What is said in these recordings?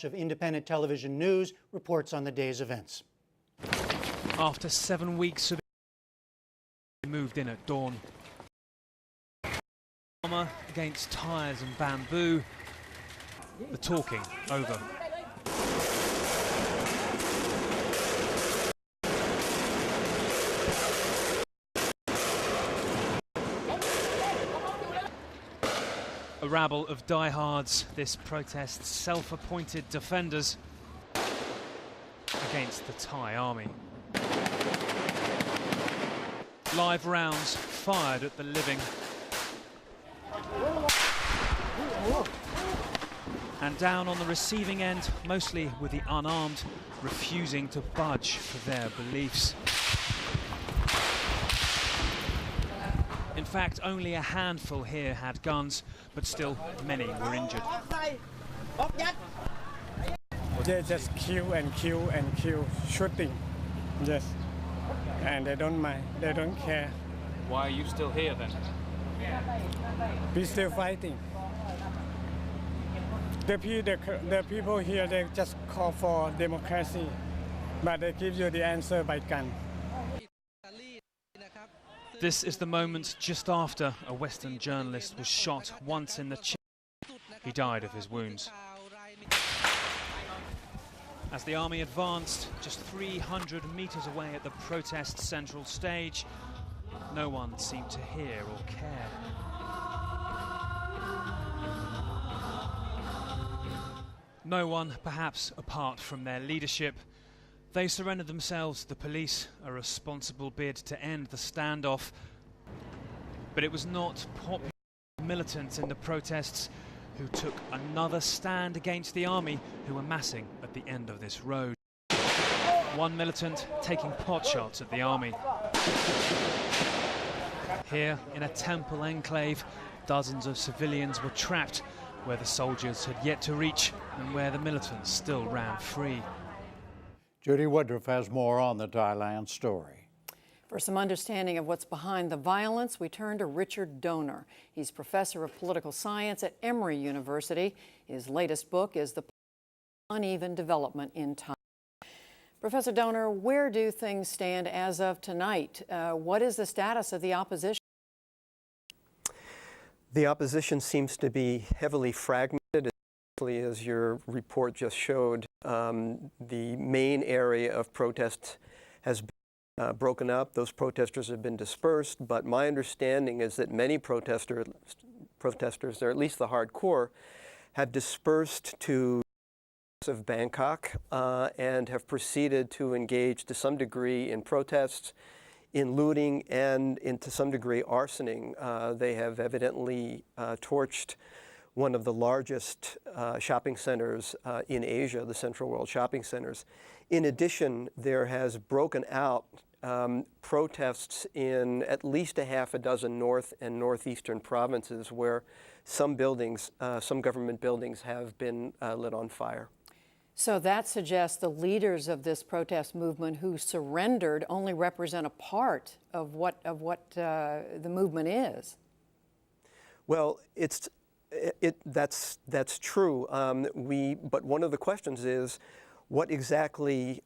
of Independent Television News reports on the day's events. After 7 weeks of moved in at dawn. Against tyres and bamboo, the talking over. A rabble of diehards, this protest's self-appointed defenders against the Thai army. Live rounds fired at the living. And down on the receiving end, mostly with the unarmed, refusing to budge for their beliefs. In fact, only a handful here had guns, but still many were injured. They just kill and kill and kill, shooting, yes. And they don't mind, they don't care. Why are you still here then? We're still fighting. The people here, they just call for democracy, but they give you the answer by gun. This is the moment just after a Western journalist was shot once in the chest. He died of his wounds. As the army advanced, just 300 meters away at the protest central stage, no one seemed to hear or care. No one, perhaps apart from their leadership. They surrendered themselves to the police, a responsible bid to end the standoff. But it was not popular militants in the protests who took another stand against the army who were massing at the end of this road. One militant taking potshots at the army. Here, in a temple enclave, dozens of civilians were trapped where the soldiers had yet to reach and where the militants still ran free. Judy Woodruff has more on the Thailand story. For some understanding of what's behind the violence, we turn to Richard Donor. He's professor of political science at Emory University. His latest book is The Uneven Development in Thailand. Professor Donor, where do things stand as of tonight? What is the status of the opposition? The opposition seems to be heavily fragmented, as your report just showed. The main area of protest has been broken up. Those protesters have been dispersed, but my understanding is that many protesters, or at least the hardcore, have dispersed to of Bangkok and have proceeded to engage to some degree in protests, in looting, and to some degree arsoning. They have evidently torched one of the largest shopping centers in Asia, the Central World Shopping Centers. In addition, there has broken out protests in at least a half a dozen north and northeastern provinces where some buildings, some government buildings have been lit on fire. So that suggests the leaders of this protest movement who surrendered only represent a part of what the movement is. Well, that's true. But one of the questions is, what exactly,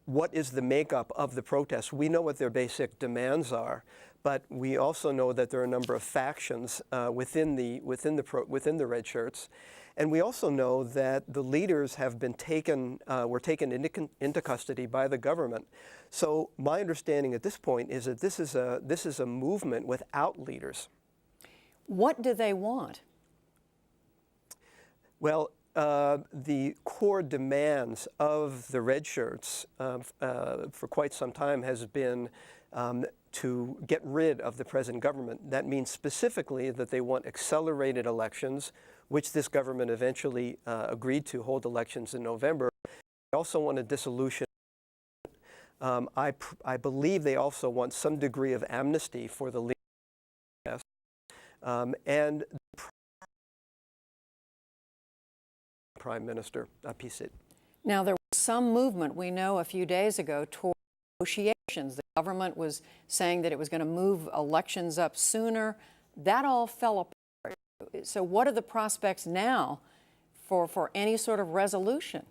what is the makeup of the protests? We know what their basic demands are, but we also know that there are a number of factions within the Red Shirts. And we also know that the leaders have been were taken into custody by the government. So my understanding at this point is that this is a movement without leaders. What do they want? Well, the core demands of the Red Shirts for quite some time has been to get rid of the present government. That means specifically that they want accelerated elections, which this government eventually agreed to hold elections in November. They also want a dissolution. I believe they also want some degree of amnesty for the leaders. And Prime Minister Pisit. Now, there was some movement, we know, a few days ago toward negotiations. The government was saying that it was going to move elections up sooner. That all fell apart. So what are the prospects now for any sort of resolution?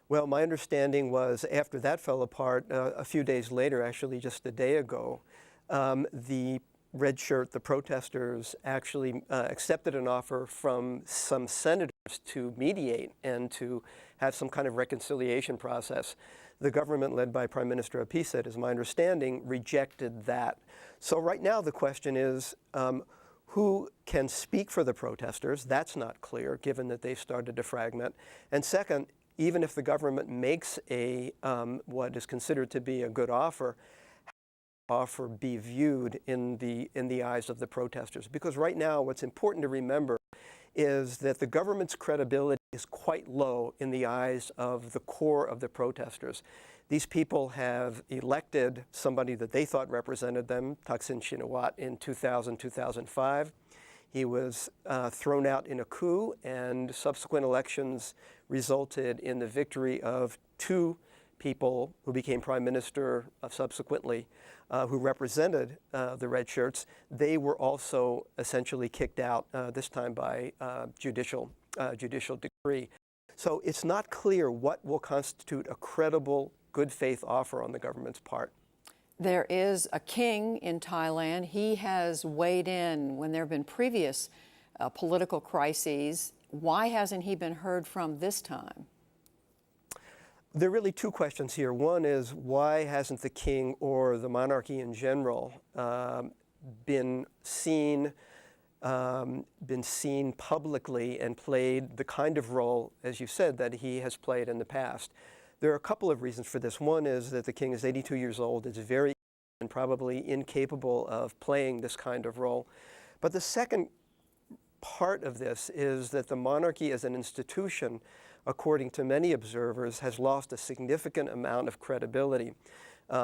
Well, my understanding was after that fell apart, a few days later, actually just a day ago, the Red Shirt, the protesters, actually accepted an offer from some senators to mediate and to have some kind of reconciliation process. The government, led by Prime Minister Apisit, is my understanding, rejected that. So right now the question is, who can speak for the protesters? That's not clear, given that they've started to fragment. And second, even if the government makes a what is considered to be a good offer, offer be viewed in the eyes of the protesters? Because right now, what's important to remember is that the government's credibility is quite low in the eyes of the core of the protesters. These people have elected somebody that they thought represented them, Thaksin Shinawatra, in 2000, 2005. He was thrown out in a coup, and subsequent elections resulted in the victory of two people who became prime minister subsequently, who represented the Red Shirts. They were also essentially kicked out, this time by judicial decree. So it's not clear what will constitute a credible, good faith offer on the government's part. There is a king in Thailand. He has weighed in when there have been previous political crises. Why hasn't he been heard from this time? There are really two questions here. One is, why hasn't the king or the monarchy in general been seen publicly and played the kind of role, as you said, that he has played in the past? There are a couple of reasons for this. One is that the king is 82 years old, is very and probably incapable of playing this kind of role. But the second part of this is that the monarchy as an institution, according to many observers, has lost a significant amount of credibility.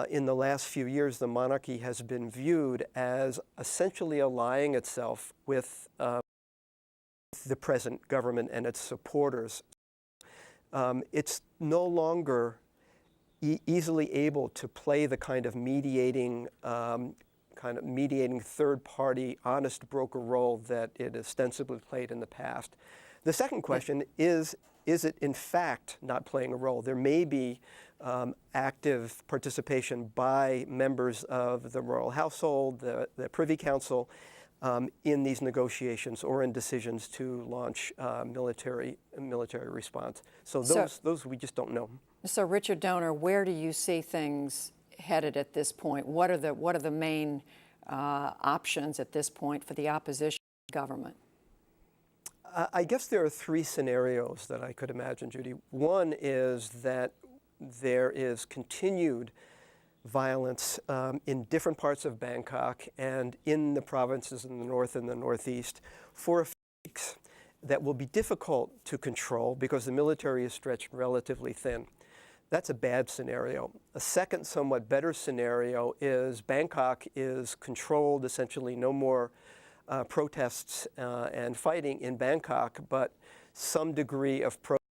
In the last few years, the monarchy has been viewed as essentially allying itself with the present government and its supporters. It's no longer easily able to play the kind of mediating third-party, honest broker role that it ostensibly played in the past. The second question is it in fact not playing a role? There may be active participation by members of the royal household, the Privy Council, in these negotiations or in decisions to launch military response. So those we just don't know. So Richard Donor, where do you see things headed at this point? What are the main options at this point for the opposition government? I guess there are three scenarios that I could imagine, Judy. One is that there is continued violence in different parts of Bangkok and in the provinces in the north and the northeast for a few weeks that will be difficult to control because the military is stretched relatively thin. That's a bad scenario. A second, somewhat better scenario is Bangkok is controlled, essentially no more protests and fighting in Bangkok, but some degree of